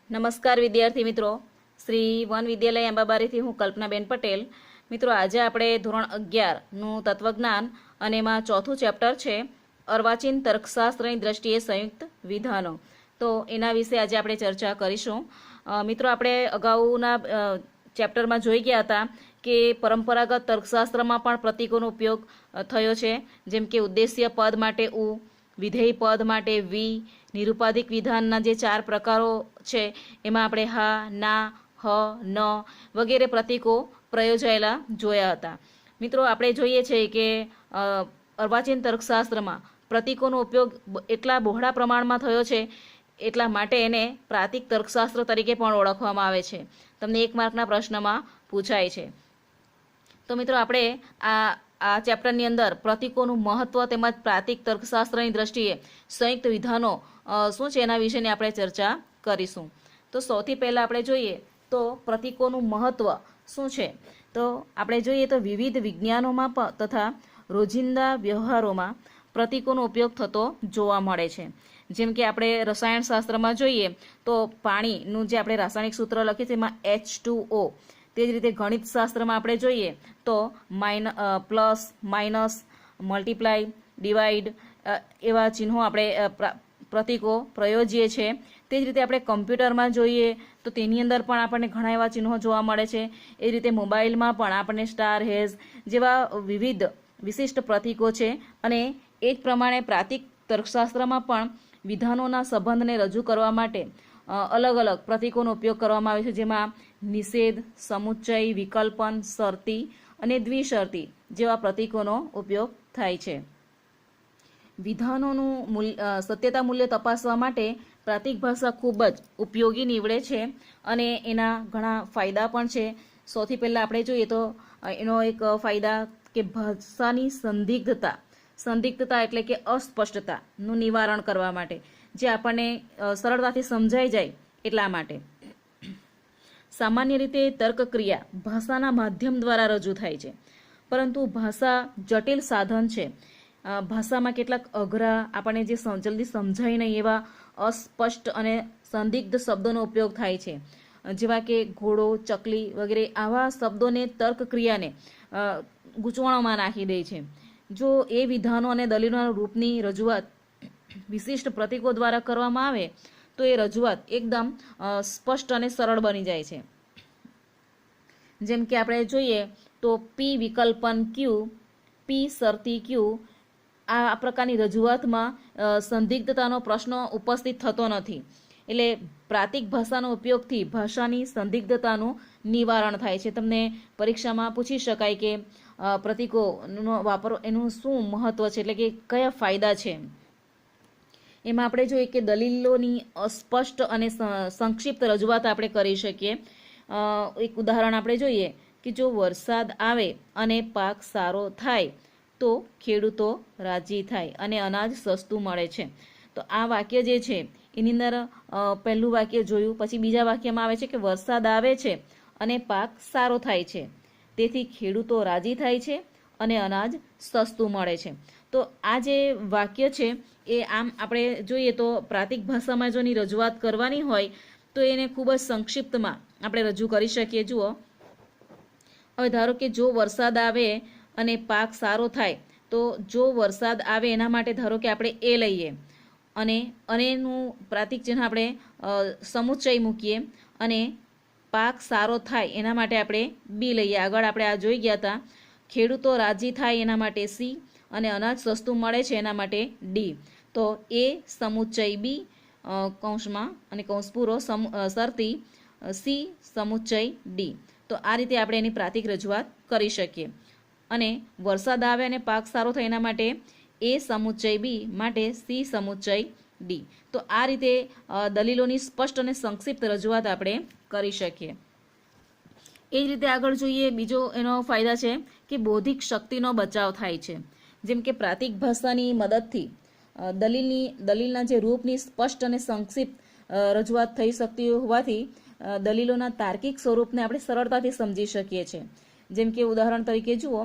નમસ્કાર વિદ્યાર્થી મિત્રો, શ્રી વન વિદ્યાલય અંબાબારીથી હું કલ્પનાબેન પટેલ. મિત્રો, આજે આપણે ધોરણ 11નું તત્વજ્ઞાન અને એમાં ચોથું ચેપ્ટર છે અર્વાચીન તર્કશાસ્ત્રની દ્રષ્ટિએ સંયુક્ત વિધાનો. તો એના વિશે આજે આપણે ચર્ચા કરીશું. મિત્રો, આપણે અગાઉના ચેપ્ટરમાં જોઈ ગયા હતા કે પરંપરાગત તર્કશાસ્ત્રમાં પણ પ્રતીકોનો ઉપયોગ થયો છે, જેમ કે ઉદ્દેશ્ય પદ માટે ઉ, વિધેય પદ માટે વી, નિરુપાધિક વિધાનના જે 4 પ્રકારો છે એમાં આપણે હા, ના, હ, ન વગેરે પ્રતીકો પ્રયોજાયેલા જોયા હતા. મિત્રો, આપણે જોઈએ છે કે અર્વાચીન તર્કશાસ્ત્રમાં પ્રતીકોનો ઉપયોગ એટલા બહોળા પ્રમાણમાં થયો છે, એટલા માટે એને પ્રાતિક તર્કશાસ્ત્ર તરીકે પણ ઓળખવામાં આવે છે. તમને 1 માર્કના પ્રશ્નમાં પૂછાય છે. તો મિત્રો, આપણે આ ચેપ્ટરની અંદર પ્રતીકોનું મહત્વ તેમજ પ્રાતિક તર્કશાસ્ત્રની દ્રષ્ટિએ સંયુક્ત વિધાનો શું છે એના વિશેની આપણે ચર્ચા કરીશું. તો સૌથી પહેલાં આપણે જોઈએ તો પ્રતીકોનું મહત્વ શું છે. તો આપણે જોઈએ તો વિવિધ વિજ્ઞાનોમાં તથા રોજિંદા વ્યવહારોમાં પ્રતીકોનો ઉપયોગ થતો જોવા મળે છે. જેમ કે આપણે રસાયણશાસ્ત્રમાં જોઈએ તો પાણીનું જે આપણે રાસાયણિક સૂત્ર લખીએ છીએ એમાં H2O. તે જ રીતે ગણિત શાસ્ત્રમાં આપણે જોઈએ તો પ્લસ, માઇનસ, મલ્ટીપ્લાય, ડિવાઈડ એવા ચિહ્નો આપણે પ્રતીકો પ્રયોજીએ છીએ. તે જ રીતે આપણે કમ્પ્યુટરમાં જોઈએ તો તેની અંદર પણ આપણને ઘણા એવા ચિહ્નો જોવા મળે છે. એ રીતે મોબાઈલમાં પણ આપણને સ્ટાર, હેઝ જેવા વિવિધ વિશિષ્ટ પ્રતીકો છે. અને એ જ પ્રમાણે પ્રાતિક તર્કશાસ્ત્રમાં પણ વિધાનોના સંબંધને રજૂ કરવા માટે અલગ અલગ પ્રતીકોનો ઉપયોગ કરવામાં આવે છે, જેમાં નિષેધ, સમુચ્ચય, વિકલ્પન, શરતી અને દ્વિશરતી જેવા પ્રતીકોનો ઉપયોગ થાય છે. વિધાનોનું સત્યતા મૂલ્ય તપાસવા માટે પ્રાતિક ભાષા ખૂબ જ ઉપયોગી નીવડે છે અને એના ઘણા ફાયદા પણ છે. સૌથી પહેલાં આપણે જોઈએ તો એનો એક ફાયદા કે ભાષાની સંદિગ્ધતા એટલે કે અસ્પષ્ટતાનું નિવારણ કરવા માટે, જે આપણને સરળતાથી સમજાઈ જાય એટલા માટે. સામાન્ય રીતે તર્કક્રિયા ભાષાના માધ્યમ દ્વારા રજૂ થાય છે, પરંતુ ભાષા જટિલ સાધન છે. ભાષામાં કેટલાક અઘરા, આપણને જે જલ્દી સમજાય નહીં એવા અસ્પષ્ટ અને સંદિગ્ધ શબ્દોનો ઉપયોગ થાય છે, જેવા કે ઘોડો, ચકલી વગેરે. આવા શબ્દોને તર્કક્રિયાને ગૂંચવણોમાં નાખી દે છે. જો એ વિધાનો અને દલીલોના રૂપની રજૂઆત વિશિષ્ટ પ્રતીકો દ્વારા કરવામાં આવે તો એ રજૂઆત એકદમ સ્પષ્ટ અને સરળ બની જાય છે. જેમ કે આપણે જોઈએ તો પી વિકલ્પન ક્યુ, પી શરતી ક્યુ, આ પ્રકારની રજૂઆતમાં સંદિગ્ધતાનો પ્રશ્ન ઉપસ્થિત થતો નથી. એટલે પ્રાતિક ભાષાનો ઉપયોગથી ભાષાની સંદિગ્ધતાનું નિવારણ થાય છે. તમને પરીક્ષામાં પૂછી શકાય કે પ્રતીકોનો વાપરો એનું શું મહત્વ છે, એટલે કે કયા ફાયદા છે. એમાં આપણે જોઈએ કે દલીલોની અસ્પષ્ટ અને સંક્ષિપ્ત રજૂઆત આપણે કરી શકીએ. એક ઉદાહરણ આપણે જોઈએ કે જો વરસાદ આવે અને પાક સારો થાય તો ખેડૂતો રાજી થાય અને અનાજ સસ્તું મળે છે. તો આ વાક્ય જે છે એની અંદર પહેલું વાક્ય જોયું, પછી બીજા વાક્યમાં આવે છે કે વરસાદ આવે છે અને પાક સારો થાય છે, તેથી ખેડૂતો રાજી થાય છે અને અનાજ સસ્તું મળે છે. તો આ જે વાક્ય છે એ આમ આપણે જોઈએ તો પ્રાતિક ભાષામાં જો એની રજૂઆત કરવાની હોય તો એને ખૂબ જ સંક્ષિપ્તમાં આપણે રજૂ કરી શકીએ. જુઓ, હવે ધારો કે જો વરસાદ આવે અને પાક સારો થાય, તો જો વરસાદ આવે એના માટે ધારો કે આપણે એ લઈએ અને એનું પ્રાતિક ચિહ્ન આપણે સમુચ્ચય મૂકીએ અને પાક સારો થાય એના માટે આપણે બી લઈએ. આગળ આપણે આ જોઈ ગયા હતા. ખેડૂતો રાજી થાય એના માટે સી અને અનાજ સસ્તું મળે છે એના માટે ડી. તો એ સમુચ્ચય બી કૌંસમાં અને કૌંસ પૂરો શરતી સી સમુચ્ચય ડી. તો આ રીતે આપણે એની પ્રાતિક રજૂઆત કરી શકીએ. અને વરસાદ આવે અને પાક સારો થાય એના માટે એ સમુચ્ચય બી માટે સી સમુચ્ચય ડી. તો આ રીતે દલીલોની સ્પષ્ટ અને સંક્ષિપ્ત રજૂઆત આપણે કરી શકીએ. એ જ રીતે આગળ જોઈએ, બીજો એનો ફાયદા છે કે બૌદ્ધિક શક્તિનો બચાવ થાય છે. જેમ કે પ્રાતિક ભાષાની મદદથી દલીલના જે રૂપની સ્પષ્ટ અને સંક્ષિપ્ત રજૂઆત થઈ શકતી હોવાથી દલીલોના તાર્કિક સ્વરૂપને આપણે સરળતાથી સમજી શકીએ છીએ. જેમ કે ઉદાહરણ તરીકે જુઓ,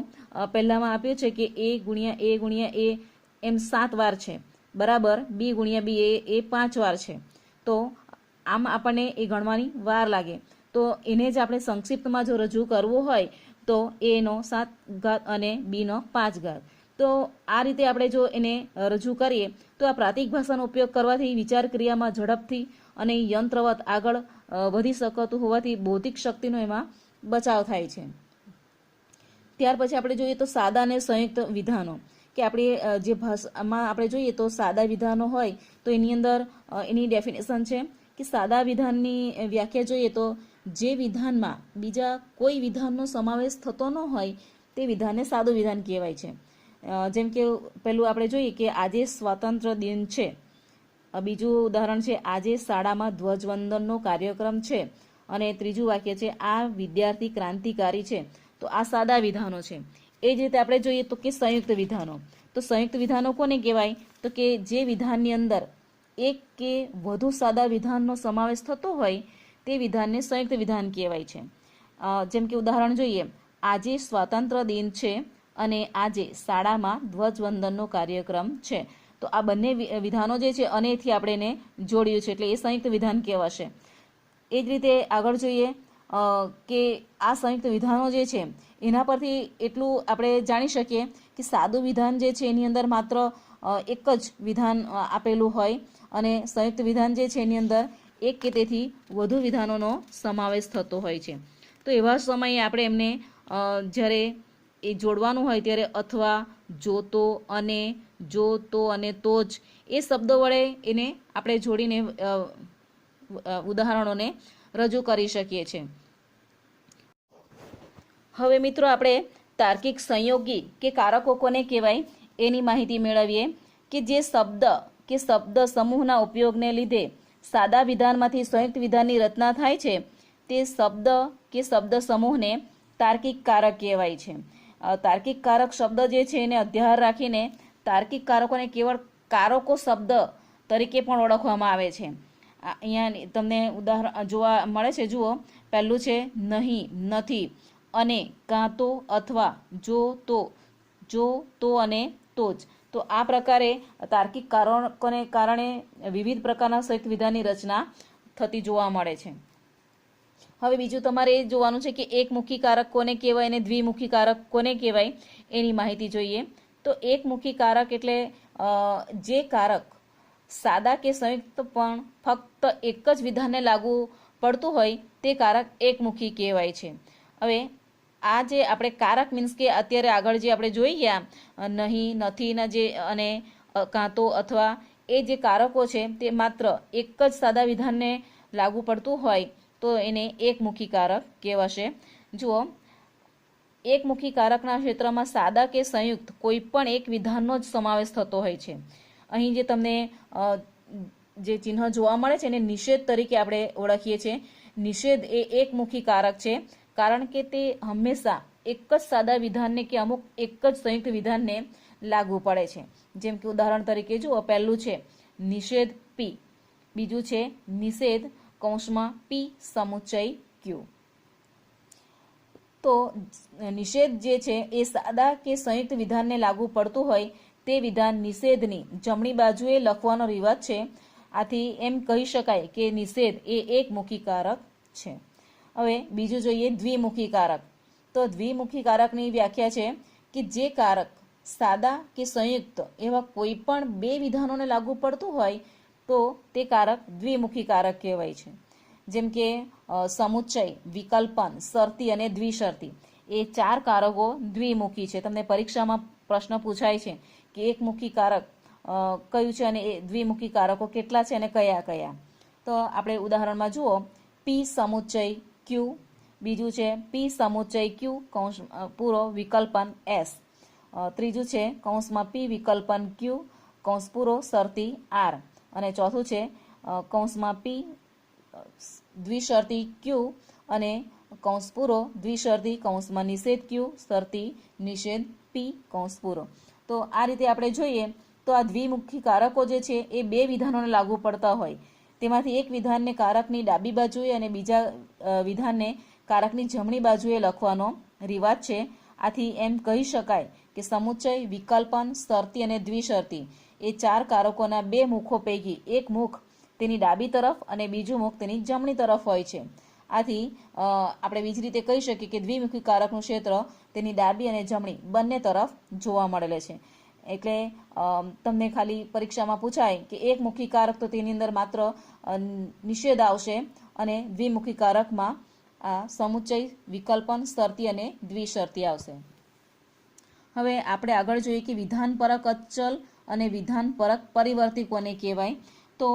પહેલામાં આપ્યું છે કે એ ગુણ્યા એ એમ 7 વાર છે, બરાબર બી ગુણ્યા બી એ 5 વાર છે. તો આમ આપણને એ ગણવાની વાર લાગે. તો એને જ આપણે સંક્ષિપ્તમાં જો રજૂ કરવું હોય તો એનો 7 ઘાત અને બીનો 5 ઘાત. તો આ રીતે આપણે જો એને રજૂ કરીએ તો આ પ્રાતિક ભાષાનો ઉપયોગ કરવાથી વિચાર ક્રિયામાં ઝડપથી અને યંત્રવત આગળ વધી શકતું હોવાથી બૌદ્ધિક શક્તિનો એમાં બચાવ થાય છે. ત્યાર પછી આપણે જોઈએ તો સાદા અને સંયુક્ત વિધાનો, કે આપણે જે ભાષામાં આપણે જોઈએ તો સાદા વિધાનો હોય તો એની અંદર એની ડેફિનેશન છે કે સાદા વિધાનની વ્યાખ્યા જોઈએ તો જે વિધાનમાં બીજા કોઈ વિધાનનો સમાવેશ થતો ન હોય તે વિધાનને સાદું વિધાન કહેવાય છે. જેમ કે પહેલું આપણે જોઈએ કે આજે સ્વાતંત્ર્ય દિન છે. બીજું ઉદાહરણ છે આજે શાળામાં ધ્વજવંદનનો કાર્યક્રમ છે. અને ત્રીજું વાક્ય છે આ વિદ્યાર્થી ક્રાંતિકારી છે. તો આ સાદા વિધાનો છે. એ જ રીતે આપણે જોઈએ તો કે સંયુક્ત વિધાનો. તો સંયુક્ત વિધાનો કોને કહેવાય? તો કે જે વિધાનની અંદર એક કે વધુ સાદા વિધાનનો સમાવેશ થતો હોય તે વિધાનને સંયુક્ત વિધાન કહેવાય છે. જેમ કે ઉદાહરણ જોઈએ, આજે સ્વાતંત્ર્ય દિન છે અને આજે શાળામાં ધ્વજવંદનનો કાર્યક્રમ છે. તો આ બંને વિધાનો જે છે અનેથી આપણે એને જોડ્યું છે એટલે એ સંયુક્ત વિધાન કહેવાશે. એ જ રીતે આગળ જોઈએ કે આ સંયુક્ત વિધાનો જે છે એના પરથી એટલું આપણે જાણી શકીએ કે સાદું વિધાન જે છે એની અંદર માત્ર એક જ વિધાન આપેલું હોય અને સંયુક્ત વિધાન જે છે એની અંદર એક કે તેથી વધુ વિધાનોનો સમાવેશ થતો હોય છે. તો એવા સમયે આપણે એમને જ્યારે એ જોડવાનું હોય ત્યારે અથવા, જોતો, અને, જો, તો અને તો જ એ શબ્દો વડે એને આપણે જોડીને ઉદાહરણોને રજૂ કરી શકીએ છીએ. હવે મિત્રો આપણે તાર્કિક સંયોગી કે કારકો કોને કહેવાય એની માહિતી મેળવીએ કે જે શબ્દ કે શબ્દ સમૂહના ઉપયોગને લીધે સાદા વિધાનમાંથી સંયુક્ત વિધાનની રચના થાય છે તે શબ્દ કે શબ્દ સમૂહને તાર્કિક કારક કહેવાય છે. તાર્કિક કારક શબ્દ જે છે એને અધ્યાહાર રાખીને તાર્કિક કારકોને કેવળ કારકો શબ્દ તરીકે પણ ઓળખવામાં આવે છે. અહીંયા તમને ઉદાહરણ જોવા મળે છે. જુઓ, પહેલું છે નહીં, નથી, અને, કાં તો, અથવા, જો તો અને તો જ. તો આ પ્રકારે તાર્કિક કારકોને કારણે વિવિધ પ્રકારના સંયુક્ત વિધાનની રચના થતી જોવા મળે છે. હવે બીજું તમારે એ જોવાનું છે કે એકમુખી કારક કોને કહેવાય અને દ્વિમુખી કારક કોને કહેવાય એની માહિતી જોઈએ. તો એકમુખી કારક એટલે જે કારક સાદા કે સંયુક્ત પણ ફક્ત એક જ વિધાનને લાગુ પડતું હોય તે કારક એકમુખી કહેવાય છે. હવે આ જે આપણે કારક મીન્સ કે અત્યારે આગળ જે આપણે જોઈ ગયા નહીં, નથીના જે અને કાં તો, અથવા એ જે કારકો છે તે માત્ર એક જ સાદા વિધાનને લાગુ પડતું હોય તો એને એકમુખી કારક કહેવાશે. જુઓ, એકમુખી કારકના ક્ષેત્રમાં સાદા કે સંયુક્ત કોઈ પણ એક વિધાનનો જ સમાવેશ થતો હોય છે. અહીં જે તમને જે ચિહ્ન જોવા મળે છે એને નિષેધ તરીકે આપણે ઓળખીએ છીએ. નિષેધ એ એકમુખી કારક છે કારણ કે તે હંમેશા એક જ સાદા વિધાનને કે અમુક એક જ સંયુક્ત વિધાનને લાગુ પડે છે. જેમ કે ઉદાહરણ તરીકે જુઓ, પહેલું છે નિષેધ પી, બીજું છે નિષેધ કૌંસમાં પી સમુચ્ચય ક્યુ. તો નિષેધ જે છે એ સાદા કે સંયુક્ત વિધાનને લાગુ પડતું હોય તે વિધાન નિષેધની જમણી બાજુએ લખવાનો રિવાજ છે. આથી એમ કહી શકાય કે નિષેધ એ એકમુખી કારક છે. હવે બીજું જોઈએ દ્વિમુખી કારક. તો દ્વિમુખી કારકની વ્યાખ્યા છે કે જે કારક સાદા કે સંયુક્ત એવા કોઈ પણ બે વિધાનોને લાગુ પડતું હોય તો તે કારક દ્વિમુખી કારક કહેવાય છે. જેમ કે સમુચ્ચય, વિકલ્પન, શરતી અને દ્વિશરતી એ 4 કારકો દ્વિમુખી છે. તમને પરીક્ષામાં પ્રશ્ન પૂછાય છે કે એકમુખી કારક કયું છે અને એ દ્વિમુખી કારકો કેટલા છે અને કયા કયા. તો આપણે ઉદાહરણમાં જુઓ, પી સમુચ્ચય ક્યુ, બીજું છે પી સમુચ્ચય ક્યુ કૌંસ પૂરો વિકલ્પન એસ, ત્રીજું છે કૌંસમાં પી વિકલ્પન ક્યુ કૌંસ પૂરો શરતી આર, અને ચોથું છે કૌંસમાં પી દ્વિશરતી ક્યુ અને કૌંસ પૂરો દ્વિશરતી કૌંસમાં નિષેધ ક્યુ શરતી નિષેધ પી કૌંસ પૂરો. તો આ રીતે આપણે જોઈએ તો આ દ્વિમુખી કારકો જે છે એ બે વિધાનોને લાગુ પડતા હોય તેમાંથી એક વિધાનને કારકની ડાબી બાજુએ અને બીજા વિધાનને કારકની જમણી બાજુએ લખવાનો રિવાજ છે. આથી એમ કહી શકાય કે સમુચ્ચય, વિકલ્પન, શરતી અને દ્વિશરતી એ 4 કારકોના 2 મુખો પૈકી એક મુખ તેની ડાબી તરફ અને બીજું મુખ તેની જમણી તરફ હોય છે. આથી આપણે બીજી રીતે કહી શકીએ કે દ્વિમુખી કારકનું ક્ષેત્ર તેની ડાબી અને જમણી બંને તરફ જોવા મળેલે છે. એટલે તમને ખાલી પરીક્ષામાં પૂછાય કે એકમુખી કારક તો તેની અંદર માત્ર નિષેધ આવશે અને દ્વિમુખી કારકમાં આ સમુચ્ચય, વિકલ્પન, શરતી અને દ્વિશરતી આવશે. હવે આપણે આગળ જોઈએ કે વિધાનપરક અચલ અને વિધાનપરક પરિવર્તી કોને કહેવાય. તો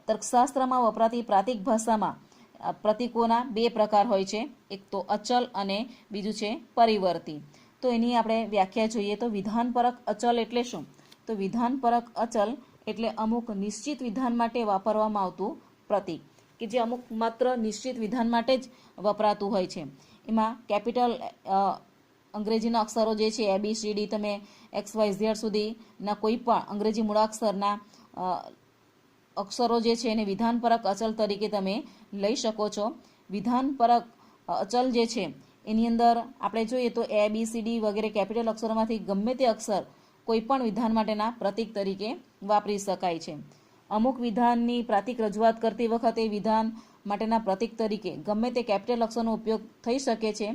તર્કશાસ્ત્રમાં વપરાતી પ્રાતિક ભાષામાં પ્રતીકોના બે પ્રકાર હોય છે, એક તો અચલ અને બીજું છે પરિવર્તી. તો એની આપણે વ્યાખ્યા જોઈએ તો વિધાનપરક અચલ એટલે શું? તો વિધાનપરક અચલ એટલે અમુક નિશ્ચિત વિધાન માટે વાપરવામાં આવતું પ્રતીક કે જે અમુક માત્ર નિશ્ચિત વિધાન માટે જ વપરાતું હોય છે. એમાં કેપિટલ અંગ્રેજીના અક્ષરો જે છે ABCD, તમે XYZ સુધીના કોઈ પણ અંગ્રેજી મૂળાક્ષરના અક્ષરો જે છે એને વિધાનપરક અચલ તરીકે તમે લઈ શકો છો. વિધાનપરક અચલ જે છે એની અંદર આપણે જોઈએ તો ABCD વગેરે કેપિટલ અક્ષરોમાંથી ગમે તે અક્ષર કોઈ પણ વિધાન માટેના પ્રતીક તરીકે વાપરી શકાય છે. અમુક વિધાનની પ્રાતિક રજૂઆત કરતી વખતે વિધાન માટેના પ્રતીક તરીકે ગમે તે કેપિટલ અક્ષરનો ઉપયોગ થઈ શકે છે.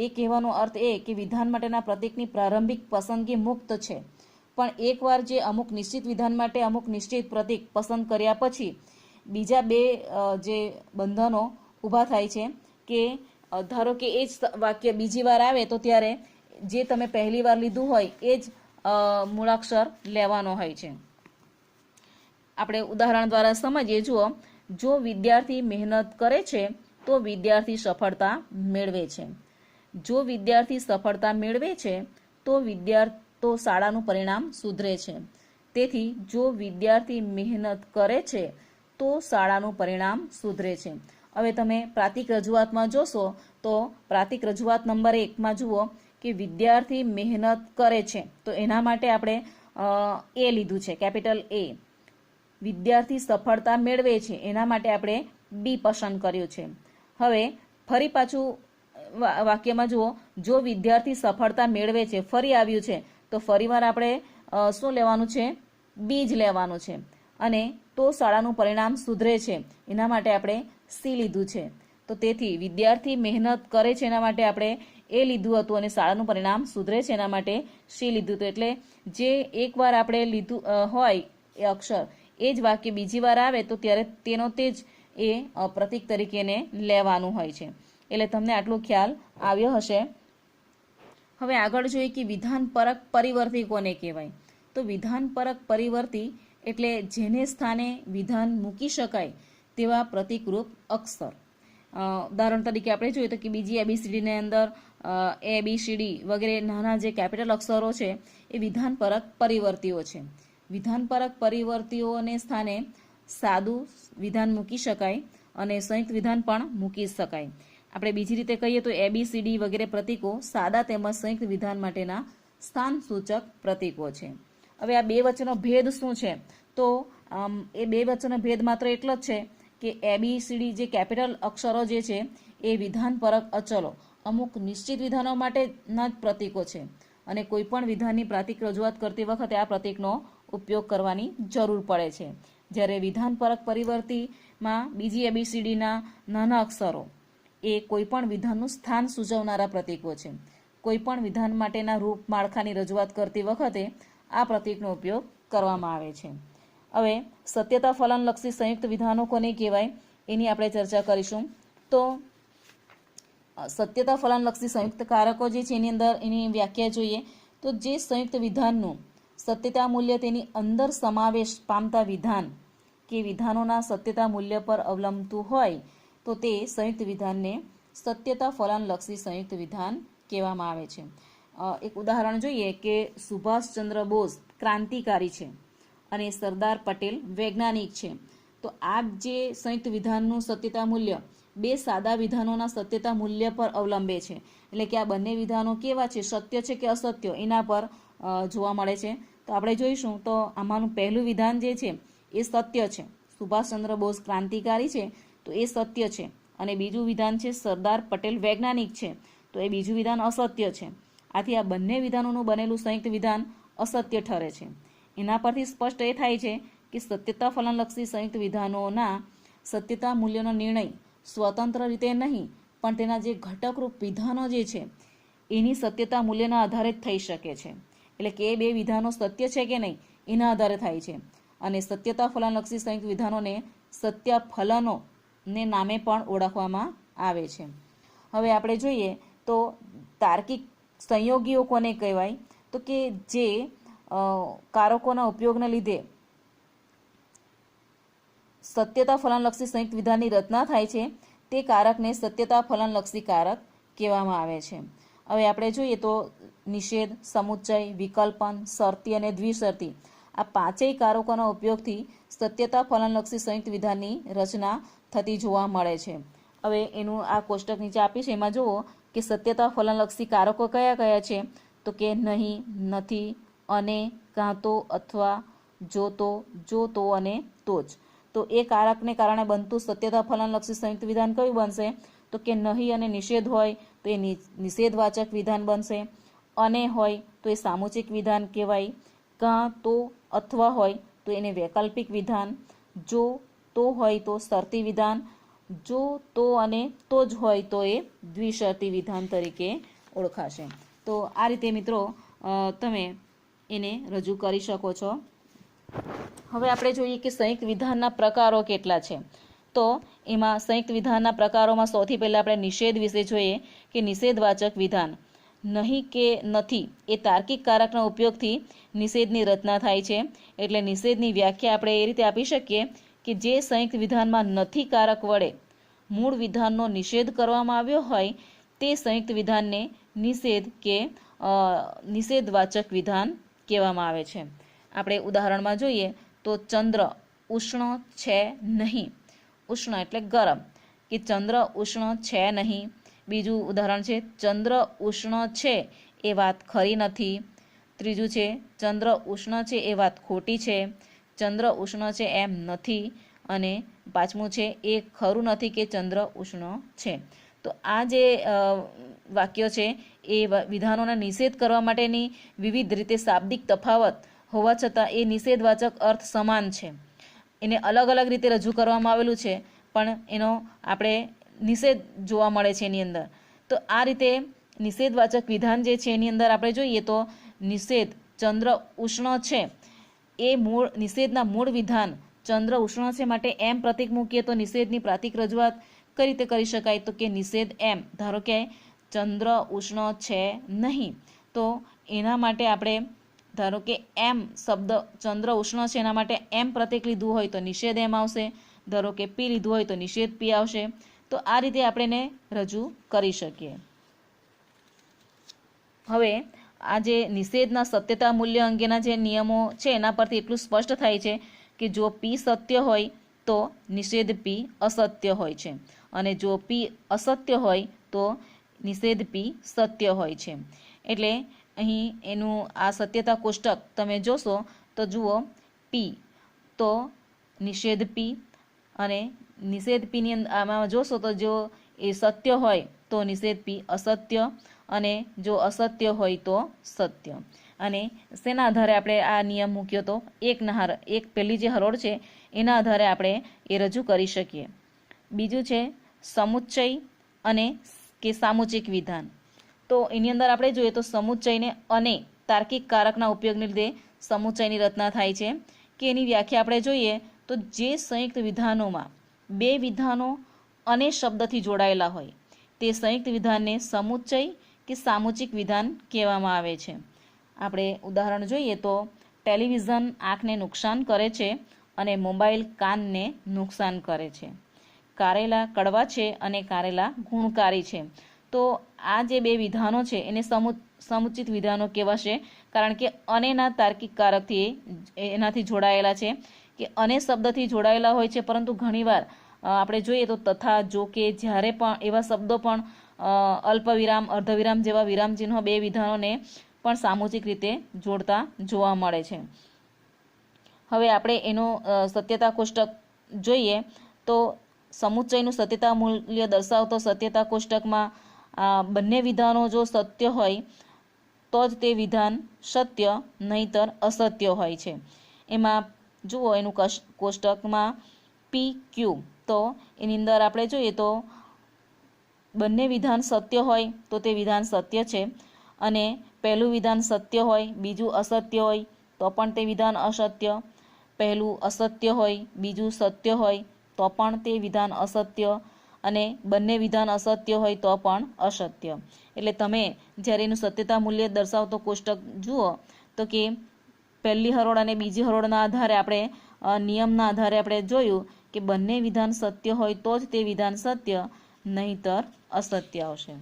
એ કહેવાનો અર્થ એ કે વિધાન માટેના પ્રતીકની પ્રારંભિક પસંદગી મુક્ત છે, પણ એકવાર જે અમુક નિશ્ચિત વિધાન માટે અમુક નિશ્ચિત પ્રતીક પસંદ કર્યા પછી બીજા બે જે બંધનો ઊભા થાય છે કે ધારો કે એ જ વાક્ય બીજી વાર આવે તો ત્યારે જે તમે પહેલી વાર લીધું હોય એ જ મૂળાક્ષર લેવાનો હોય છે. આપણે ઉદાહરણ દ્વારા સમજીએ. જુઓ, જો વિદ્યાર્થી મહેનત કરે છે તો વિદ્યાર્થી સફળતા મેળવે છે. જો વિદ્યાર્થી સફળતા મેળવે છે તો શાળાનું પરિણામ સુધરે છે. તેથી જો વિદ્યાર્થી મહેનત કરે છે તો શાળાનું પરિણામ સુધરે છે. હવે તમે પ્રાતિક રજૂઆતમાં જોશો તો પ્રાતિક રજૂઆત નંબર 1માં જુઓ કે વિદ્યાર્થી મહેનત કરે છે, તો એના માટે આપણે એ લીધું છે, કેપિટલ A. વિદ્યાર્થી સફળતા મેળવે છે એના માટે આપણે B પસંદ કર્યું છે. હવે ફરી પાછું વાક્યમાં જુઓ, જો વિદ્યાર્થી સફળતા મેળવે છે, ફરી આવ્યું છે તો ફરીવાર આપણે શું લેવાનું છે? B જ લેવાનું છે. અને તો શાળાનું પરિણામ સુધરે છે એના માટે આપણે C લીધું છે. તો તેથી વિદ્યાર્થી મહેનત કરે છે એના માટે આપણે એ લીધું હતું અને શાળાનું પરિણામ સુધરે છે એના માટે C લીધું હતું. એટલે જે એકવાર આપણે લીધું હોય એ અક્ષર એ જ વાક્ય બીજી વાર આવે તો ત્યારે તેનો તે જ એ પ્રતીક તરીકેને લેવાનું હોય છે. એટલે તમને આટલો ખ્યાલ આવ્યો હશે. હવે આગળ જોઈએ કે વિધાનપરક પરિવર્તી કોને કહેવાય. તો વિધાનપરક પરિવર્તી એટલે જેને સ્થાને વિધાન મૂકી શકાય તેવા પ્રતીકરૂપ અક્ષર. ઉદાહરણ તરીકે આપણે જોઈએ તો કે બીજી ABCDની અંદર ABCD વગેરે નાના જે કેપિટલ અક્ષરો છે એ વિધાનપરક પરિવર્તીઓ છે. વિધાનપરક પરિવર્તીઓને સ્થાને સાદું વિધાન મૂકી શકાય અને સંયુક્ત વિધાન પણ મૂકી શકાય. આપણે બીજી રીતે કહીએ તો ABCD વગેરે પ્રતીકો સાદા તેમજ સંયુક્ત વિધાન માટેના સ્થાન સૂચક પ્રતીકો છે. હવે આ બે વચ્ચેનો ભેદ શું છે? તો એ બે વચ્ચેનો ભેદ માત્ર એટલો જ છે કે ABCD જે કેપિટલ અક્ષરો જે છે એ વિધાનપરક અચલો અમુક નિશ્ચિત વિધાનો માટેના જ પ્રતીકો છે અને કોઈ પણ વિધાનની પ્રાતિક રજૂઆત કરતી વખતે આ પ્રતીકનો ઉપયોગ કરવાની જરૂર પડે છે. જ્યારે વિધાનપરક પરિવર્તીમાં બીજી ABCDના નાના અક્ષરો એ કોઈપણ વિધાનનું સ્થાન સૂચવનારા પ્રતીકો છે. કોઈપણ વિધાન માટેના રૂપ માળખાની રજૂઆત કરતી વખતે આ પ્રતીકનો ઉપયોગ કરવામાં આવે છે. હવે સત્યતા ફલનલક્ષી સંયુક્ત વિધાનો કોને કહેવાય એની આપણે ચર્ચા કરીશું. તો સત્યતા ફલનલક્ષી સંયુક્ત કારકો જે છે એની અંદર એની વ્યાખ્યા જોઈએ તો જે સંયુક્ત વિધાનનું સત્યતા મૂલ્ય તેની અંદર સમાવેશ પામતા વિધાન કે વિધાનોના સત્યતા મૂલ્ય પર અવલંબતું હોય તો તે સંયુક્ત વિધાનને સત્યતા ફલનલક્ષી સંયુક્ત વિધાન કહેવામાં આવે છે. એક ઉદાહરણ જોઈએ કે સુભાષચંદ્ર બોઝ ક્રાંતિકારી છે અને સરદાર પટેલ વૈજ્ઞાનિક છે. તો આ જે સંયુક્ત વિધાનનું સત્યતા મૂલ્ય બે સાદા વિધાનોના સત્યતા મૂલ્ય પર અવલંબે છે. એટલે કે આ બંને વિધાનો કેવા છે, સત્ય છે કે અસત્ય, એના પર જોવા મળે છે. તો આપણે જોઈશું તો આમાંનું પહેલું વિધાન જે છે એ સત્ય છે, સુભાષચંદ્ર બોઝ ક્રાંતિકારી છે તો એ સત્ય છે. અને બીજું વિધાન છે સરદાર પટેલ વૈજ્ઞાનિક છે તો એ બીજું વિધાન અસત્ય છે. આથી આ બંને વિધાનોનું બનેલું સંયુક્ત વિધાન અસત્ય ઠરે છે. એના પરથી સ્પષ્ટ એ થાય છે કે કે સત્યતા ફલનલક્ષી સંયુક્ત વિધાનોના સત્યતા મૂલ્યનો નિર્ણય સ્વતંત્ર રીતે નહીં પણ તેના જે ઘટકરૂપ વિધાનો જે છે એની સત્યતા મૂલ્યના આધારે જ થઈ શકે છે. એટલે કે એ બે વિધાનો સત્ય છે કે નહીં એના આધારે થાય છે. અને સત્યતા ફલનલક્ષી સંયુક્ત વિધાનોને સત્ય ફલનો ને નામે પણ ઓળખવામાં આવે છે. હવે આપણે જોઈએ તો તાર્કિક સંયોગીઓ કોને કહેવાય? તો કે જે કારકોના ઉપયોગને લીધે સત્યતા ફલનલક્ષી સંયુક્ત વિધાનની રચના થાય છે તે કારકને સત્યતા ફલનલક્ષી કારક કહેવામાં આવે છે. હવે આપણે જોઈએ તો નિષેધ, સમુચ્ચય, વિકલ્પન, શરતી અને દ્વિશરતી આ પાંચેય કારકોના ઉપયોગથી સત્યતા ફલનલક્ષી સંયુક્ત વિધાનની રચના થતી જોવા મળે છે. હવે એનું આ કોષ્ટક નીચે આપ્યું છે, એમાં જુઓ કે સત્યતા ફલનલક્ષી કારકો કયા કયા છે? તો કે નહીં, નથી, અને, કાં તો, અથવા, જો તો અને તો જ. તો એ કારકને કારણે બનતું સત્યતા ફલનલક્ષી સંયુક્ત વિધાન કયું બનશે? તો કે નહીં અને નિષેધ હોય તો એ નિષેધવાચક વિધાન બનશે. અને હોય તો એ સામૂહિક વિધાન કહેવાય. કાં તો અથવા હોય તો એને વૈકલ્પિક વિધાન. જો તો હોય તો શરતી વિધાન. જો તો અને તો જ હોય તો એ દ્વિશરતી વિધાન તરીકે ઓળખાશે. તો આ રીતે મિત્રો તમે એને રજૂ કરી શકો છો. હવે આપણે જોઈએ કે સંયુક્ત વિધાનના પ્રકારો કેટલા છે. તો એમાં સંયુક્ત વિધાનના પ્રકારોમાં સૌથી પહેલાં આપણે નિષેધ વિશે જોઈએ કે નિષેધવાચક વિધાન. નહીં કે નથી એ તાર્કિક કારકના ઉપયોગથી નિષેધની રચના થાય છે. એટલે નિષેધની વ્યાખ્યા આપણે એ રીતે આપી શકીએ કે જે સંયુક્ત વિધાનમાં નથી કારક વડે મૂળ વિધાનનો નિષેધ કરવામાં આવ્યો હોય તે સંયુક્ત વિધાનને નિષેધ કે નિષેધવાચક વિધાન કહેવામાં આવે છે. આપણે ઉદાહરણમાં જોઈએ તો ચંદ્ર ઉષ્ણ છે નહીં. ઉષ્ણ એટલે ગરમ, કે ચંદ્ર ઉષ્ણ છે નહીં. બીજું ઉદાહરણ છે ચંદ્ર ઉષ્ણ છે એ વાત ખરી નથી. ત્રીજું છે ચંદ્ર ઉષ્ણ છે એ વાત ખોટી છે. ચંદ્ર ઉષ્ણ છે એમ નથી. અને પાંચમું છે એ ખરું નથી કે ચંદ્ર ઉષ્ણ છે. તો આ જે વાક્યો છે એ વિધાનોના નિષેધ કરવા માટેની વિવિધ રીતે શાબ્દિક તફાવત હોવા છતાં એ નિષેધવાચક અર્થ સમાન છે. એને અલગ અલગ રીતે રજૂ કરવામાં આવેલું છે પણ એનો આપણે નિષેધ જોવા મળે છે એની અંદર. તો આ રીતે નિષેધવાચક વિધાન જે છે એની અંદર આપણે જોઈએ તો નિષેધ ચંદ્ર ઉષ્ણ છે એ મૂળ નિષેધના મૂળ વિધાન ચંદ્ર ઉષ્ણ છે માટે એમ પ્રતીક મૂકીએ તો નિષેધની પ્રાતિક રજૂઆત કઈ રીતે કરી શકાય? તો કે નિષેધ એમ. ધારો કે ચંદ્ર ઉષ્ણ છે નહીં તો એના માટે આપણે ધારો કે એમ શબ્દ ચંદ્ર ઉષ્ણ છે એના માટે એમ પ્રતીક લીધું હોય તો નિષેધ એમ આવશે. ધારો કે પી લીધું હોય તો નિષેધ પી આવશે. તો આ રીતે આપણે એને રજૂ કરી શકીએ. હવે આ જે નિષેધના સત્યતા મૂલ્ય અંગેના જે નિયમો છે એના પરથી એટલું સ્પષ્ટ થાય છે કે જો પી સત્ય હોય તો નિષેધ પી અસત્ય હોય છે, અને જો પી અસત્ય હોય તો નિષેધ પી સત્ય હોય છે. એટલે અહીં એનું આ સત્યતા કોષ્ટક તમે જોશો તો જુઓ પી તો નિષેધ પી, અને નિષેધ પીની અંદર આમાં જોશો તો જો એ સત્ય હોય તો નિષેધ પી અસત્ય, અને જો અસત્ય હોય તો સત્ય. અને શેના આધારે આપણે આ નિયમ મૂક્યો તો એક પહેલી જે હરોળ છે એના આધારે આપણે એ રજૂ કરી શકીએ. બીજું છે સમુચ્ચય અને કે સામૂહિક વિધાન. તો એની અંદર આપણે જોઈએ તો સમુચ્ચયને અને તાર્કિક કારકના ઉપયોગને લીધે સમુચ્ચયની રચના થાય છે. કે એની વ્યાખ્યા આપણે જોઈએ તો જે સંયુક્ત વિધાનોમાં બે વિધાનો અને શબ્દથી જોડાયેલા હોય તે સંયુક્ત વિધાનને સમુચ્ચય કે સામૂહિક વિધાન કહેવામાં આવે છે. આપણે ઉદાહરણ જોઈએ તો ટેલિવિઝન આંખને નુકસાન કરે છે અને મોબાઈલ કાનને નુકસાન કરે છે. કારેલા કડવા છે અને કારેલા ગુણકારી છે. તો આ જે બે વિધાનો છે એને સમુચિત વિધાનો કહેવાશે, કારણ કે અનેના તાર્કિક કારકથી એનાથી જોડાયેલા છે, કે અને શબ્દથી જોડાયેલા હોય છે. પરંતુ ઘણીવાર આપણે જોઈએ તો તથા, જો કે, જ્યારે પણ એવા શબ્દો પણ અલ્પવિરામ, અર્ધવિરામ જેવા વિરામચિહ્નો બે વિધાનોને પણ સામૂહિક રીતે જોડતા જોવા મળે છે. હવે આપણે એનો સત્યતા કોષ્ટક જોઈએ તો સમુચ્ચયનું સત્યતા મૂલ્ય દર્શાવતો સત્યતા કોષ્ટકમાં બંને વિધાનો જો સત્ય હોય તો જ તે વિધાન સત્ય, નહીતર અસત્ય હોય છે. એમાં જુઓ એનું કોષ્ટકમાં PQ, તો એની અંદર આપણે જોઈએ તો બંને વિધાન સત્ય હોય તો તે વિધાન સત્ય છે, અને પહેલું વિધાન સત્ય હોય બીજું અસત્ય હોય તો પણ તે વિધાન અસત્ય, પહેલું અસત્ય હોય બીજું સત્ય હોય તો પણ તે વિધાન અસત્ય, અને બંને વિધાન અસત્ય હોય તો પણ અસત્ય. એટલે તમે જ્યારે એનું સત્યતા મૂલ્ય દર્શાવતો કોષ્ટક જુઓ તો કે પહેલી હરોળ અને બીજી હરોળના આધારે આપણે નિયમના આધારે આપણે જોયું કે બંને વિધાન સત્ય હોય તો જ તે વિધાન સત્ય, નહીતર અસત્ય આવશે.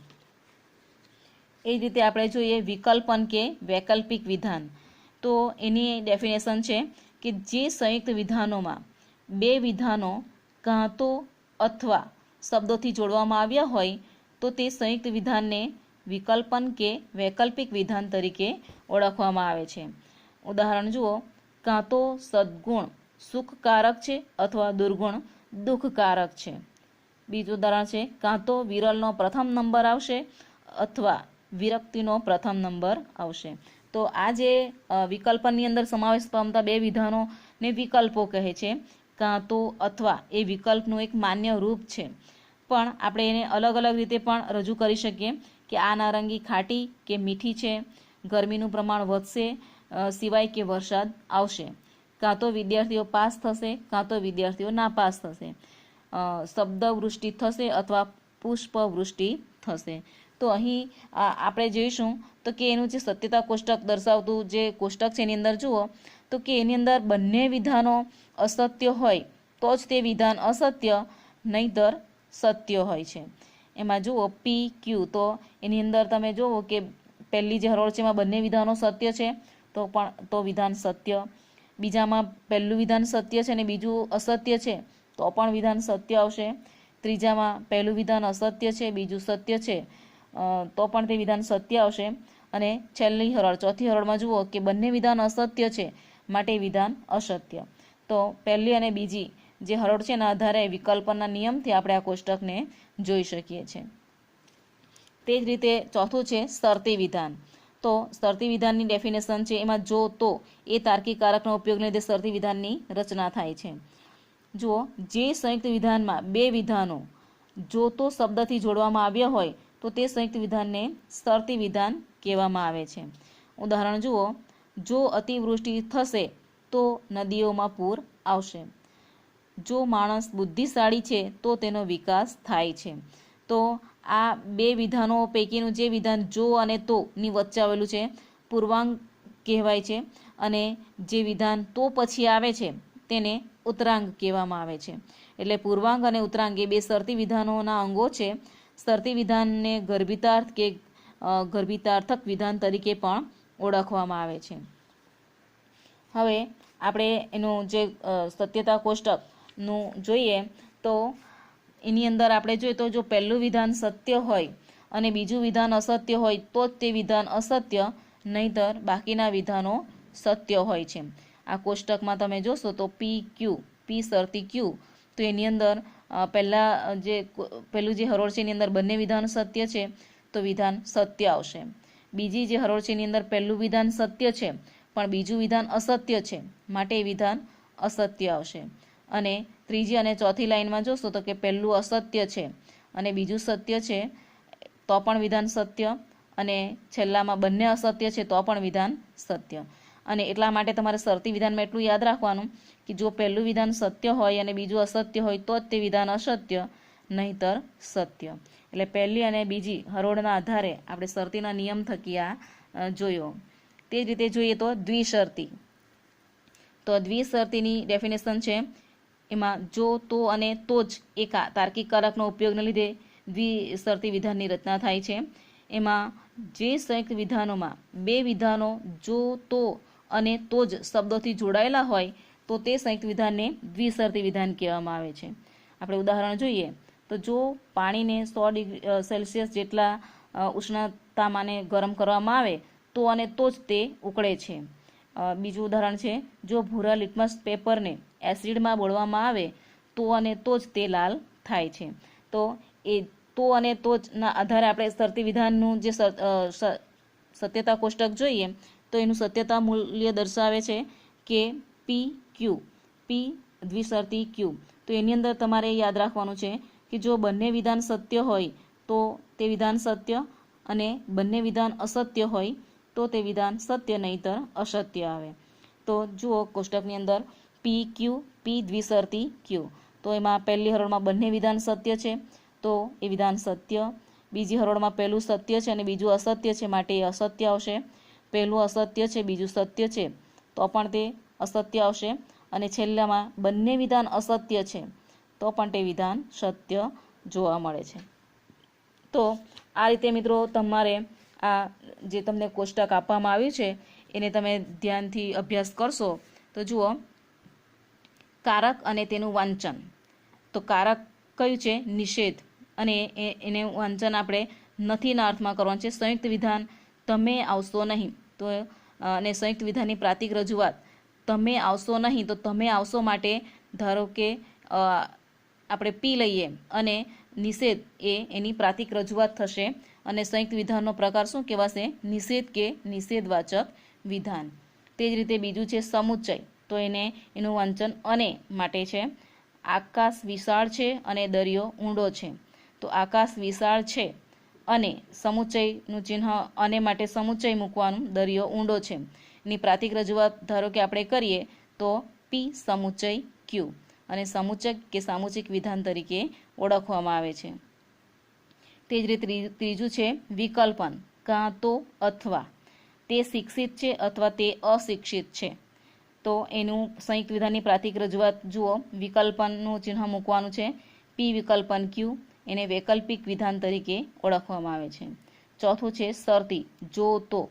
એ જ રીતે આપણે જોઈએ વિકલ્પન કે વૈકલ્પિક વિધાન. તો એની ડેફિનેશન છે કે જે સંયુક્ત વિધાનોમાં બે વિધાનો કાં તો અથવા શબ્દોથી જોડવામાં આવ્યા હોય તો તે સંયુક્ત વિધાનને વિકલ્પન કે વૈકલ્પિક વિધાન તરીકે ઓળખવામાં આવે છે. ઉદાહરણ જુઓ, કાં તો સદ્ગુણ સુખકારક છે અથવા દુર્ગુણ દુઃખકારક છે. બીજું ઉદાહરણ છે, કાં તો વિરલનો પ્રથમ નંબર આવશે અથવા વિરક્તિનો પ્રથમ નંબર આવશે. તો આ જે વિકલ્પની અંદર સમાવેશ પામતા બે વિધાનોને વિકલ્પો કહે છે. કાં તો અથવા એ વિકલ્પનું એક માન્ય રૂપ છે, પણ આપણે એને અલગ અલગ રીતે પણ રજૂ કરી શકીએ કે આ નારંગી ખાટી કે મીઠી છે, ગરમીનું પ્રમાણ વધશે સિવાય કે વરસાદ આવશે, કાં તો વિદ્યાર્થીઓ પાસ થશે કાં તો વિદ્યાર્થીઓ નાપાસ થશે, શબ્દવૃષ્ટિ થશે અથવા પુષ્પવૃષ્ટિ થશે. તો અહીં આપણે જોઈશું તો કે એનું જે સત્યતા કોષ્ટક દર્શાવતું જે કોષ્ટક છે એની અંદર જુઓ તો કે એની અંદર બંને વિધાનો અસત્ય હોય તો જ તે વિધાન અસત્ય, નહીતર સત્ય હોય છે. એમાં જુઓ PQ, તો એની અંદર તમે જુઓ કે પહેલી જે હરોળ છે એમાં બંને વિધાનો સત્ય છે તો વિધાન સત્ય, બીજામાં પહેલું વિધાન સત્ય છે અને બીજું અસત્ય છે તો પણ વિધાન સત્ય આવશે, ત્રીજામાં પહેલું વિધાન અસત્ય છે બીજું સત્ય છે તો પણ તે વિધાન સત્ય આવશે, અને છેલ્લી હરોળ ચોથી હરોળમાં જુઓ કે બંને વિધાન અસત્ય છે માટે વિધાન અસત્ય. તો પહેલી અને બીજી જે હરોળ છે એના આધારે વિકલ્પના નિયમથી આપણે આ કોષ્ટકને જોઈ શકીએ છીએ. તે જ રીતે ચોથું છે શરતી વિધાન. તો શરતી વિધાનની ડેફિનેશન છે એમાં જો તો એ તાર્કિક કારકના ઉપયોગને લીધે શરતી વિધાનની રચના થાય છે. જુઓ, જે સંયુક્ત વિધાનમાં બે વિધાનો જો તો શબ્દથી જોડવામાં આવ્યા હોય તો તે સંયુક્ત વિધાનને શરતી વિધાન કહેવામાં આવે છે. ઉદાહરણ જુઓ, જો અતિવૃષ્ટિ થશે તો નદીઓમાં પૂર આવશે, જો માણસ બુદ્ધિશાળી છે તો તેનો વિકાસ થાય છે. તો આ બે વિધાનો પૈકીનું જે વિધાન જો અને તો ની વચ્ચે આવેલું છે પૂર્વાંગ કહેવાય છે, અને જે વિધાન તો પછી આવે છે તેને ઉત્તરાંગ કહેવામાં આવે છે. એટલે પૂર્વાંગ અને ઉત્તરાંગ એ બે શરતી વિધાનોના અંગો છે. શરતી વિધાનને ગર્ભિતાર્થ કે ગર્ભિતાર્થક વિધાન તરીકે પણ ઓળખવામાં આવે છે. હવે આપણે એનું જે સત્યતા કોષ્ટકનું જોઈએ તો એની અંદર આપણે જોઈએ તો જો પહેલું વિધાન સત્ય હોય અને બીજું વિધાન અસત્ય હોય તો જ તે વિધાન અસત્ય, નહીતર બાકીના વિધાનો સત્ય હોય છે. આ કોષ્ટકમાં તમે જોશો તો PQ, P શરતી Q, તો એની અંદર પહેલું જે હરોળ છે એની અંદર બંને વિધાન સત્ય છે તો વિધાન સત્ય આવશે. બીજી જે હરોળ છે એની અંદર પહેલું વિધાન સત્ય છે પણ બીજું વિધાન અસત્ય છે માટે વિધાન અસત્ય આવશે. અને ત્રીજી અને ચોથી લાઈનમાં જોશો તો કે પહેલું અસત્ય છે અને બીજું સત્ય છે તો પણ વિધાન સત્ય, અને છેલ્લામાં બંને અસત્ય છે તો પણ વિધાન સત્ય. અને એટલા માટે તમારે શરતી વિધાનમાં એટલું યાદ રાખવાનું કે જો પહેલું વિધાન સત્ય હોય અને બીજું અસત્ય હોય તો જ તે વિધાન અસત્ય, નહીતર સત્ય. એટલે પહેલી અને બીજી હરોળના આધારે આપણે શરતીના નિયમ થકી આ જોયો. તે જ રીતે જોઈએ તો દ્વિશરતી. તો દ્વિશરતીની ડેફિનેશન છે એમાં જો તો અને તો જ એક તાર્કિક કારકનો ઉપયોગને લીધે દ્વિશરતી વિધાનની રચના થાય છે. એમાં જે સંયુક્ત વિધાનોમાં બે વિધાનો જો તો અને તો જ શબ્દોથી જોડાયેલા હોય તો તે સંયુક્ત વિધાનને દ્વિશરતી વિધાન કહેવામાં આવે છે. આપણે ઉદાહરણ જોઈએ તો જો પાણીને 100 ડિગ્રી સેલ્સિયસ જેટલા ઉષ્ણતામાને ગરમ કરવામાં આવે તો અને તો જ તે ઉકળે છે. બીજું ઉદાહરણ છે, જો ભૂરા લિટમસ પેપરને એસિડમાં બોળવામાં આવે તો અને તો જ તે લાલ થાય છે. તો એ તો અને તો જના આધારે આપણે શરતી વિધાનનું જે સત્યતા કોષ્ટક જોઈએ તો એનું સત્યતા મૂલ્ય દર્શાવે છે કે PQ, પી દ્વિશર્તી ક્યુ. તો એની અંદર તમારે યાદ રાખવાનું છે કે જો બંને વિધાન સત્ય હોય તો તે વિધાન સત્ય, અને બંને વિધાન અસત્ય હોય તો તે વિધાન સત્ય, નહીતર અસત્ય આવે. તો જુઓ કોષ્ટકની અંદર પી ક્યુ, પી દ્વિશર્તી ક્યુ. તો એમાં પહેલી હરોળમાં બંને વિધાન સત્ય છે, તો એ વિધાન સત્ય. બીજી હરોળમાં પહેલું સત્ય છે અને બીજું અસત્ય છે, માટે એ અસત્ય આવશે. પહેલું અસત્ય છે, બીજું સત્ય છે, તો પણ તે અસત્ય આવશે. અને છેલ્લામાં બંને વિધાન અસત્ય છે, તો પણ તે વિધાન સત્ય જોવા મળે છે. તો આ રીતે મિત્રો તમારે આ જે તમને કોષ્ટક આપવામાં આવ્યું છે એને તમે ધ્યાનથી અભ્યાસ કરશો તો જુઓ, કારક અને તેનું વાંચન. તો કારક કયું છે? નિષેધ. અને એને વાંચન આપણે નથીના અર્થમાં કરવાનું છે. સંયુક્ત વિધાન તમે આવશો નહીં, તો અને સંયુક્ત વિધાનની પ્રાતિક રજૂઆત તમે આવશો નહીં, તો તમે આવશો માટે ધારો કે આપણે પી લઈએ અને નિષેધ એ એની પ્રાતિક રજૂઆત થશે, અને સંયુક્ત વિધાનનો પ્રકાર શું કહેવાશે? નિષેધ કે નિષેધવાચક વિધાન. તે જ રીતે બીજું છે સમુચ્ચય. તો એનું વાંચન અને માટે છે. આકાશ વિશાળ છે અને દરિયો ઊંડો છે. તો આકાશ વિશાળ છે અને સમુચ્ચયનું ચિહ્ન અને માટે સમુચ્ચય મૂકવાનું, દરિયો ઊંડો છે. એની પ્રાતિક રજૂઆત ધારો કે આપણે કરીએ તો પી સમુચ્ચય ક્યુ, અને સમુચ્ચક કે સામુચિક વિધાન તરીકે ઓળખવામાં આવે છે. તે જ રીતે ત્રીજું છે વિકલ્પન. કાં તો અથવા. તે શિક્ષિત છે અથવા તે અશિક્ષિત છે. તો એનું સંયુક્ત વિધાનની પ્રાતિક રજૂઆત જુઓ, વિકલ્પનનું ચિહ્ન મૂકવાનું છે. પી વિકલ્પન ક્યુ, એને વૈકલ્પિક વિધાન તરીકે ઓળખવામાં આવે છે. ચોથું છે શરતી. જો તો.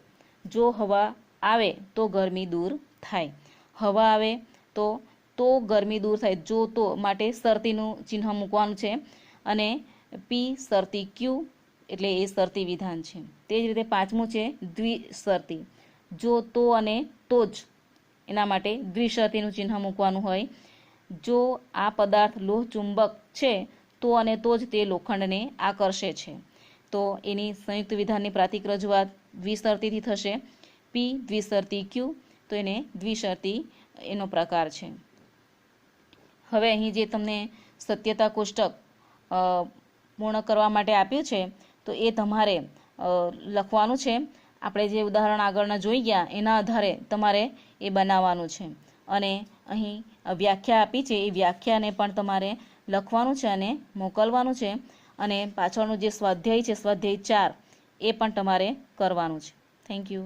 જો હવા આવે તો ગરમી દૂર થાય. હવા આવે તો ગરમી દૂર થાય. જો તો માટે શરતીનું ચિહ્ન મૂકવાનું છે, અને પી શરતી ક્યુ એટલે એ શરતી વિધાન છે. તે જ રીતે પાંચમું છે દ્વિશર્તી. જો તો અને તો જ, એના માટે દ્વિશર્તીનું ચિહ્ન મૂકવાનું હોય. જો આ પદાર્થ લોહ ચુંબક છે તો અને તો જ તે લોખંડને આકર્ષે છે. તો એની સંયુક્ત વિધાનની પ્રાતિક રજૂઆત દ્વિશર્તીથી થશે. પી દ્વિશર્તી ક્યુ, તો એને દ્વિશર્તી એનો પ્રકાર છે. હવે અહીં જે તમને સત્યતા કોષ્ટક પૂર્ણ કરવા માટે આપ્યું છે તો એ તમારે લખવાનું છે. આપણે જે ઉદાહરણ આગળના જોઈ ગયા એના આધારે તમારે એ બનાવવાનું છે. અને અહીં વ્યાખ્યા આપી છે એ વ્યાખ્યાને પણ તમારે લખવાનું છે અને મોકલવાનું છે. અને પાછળનું જે સ્વાધ્યાય છે, સ્વાધ્યાય 4, એ પણ તમારે કરવાનું છે. Thank you.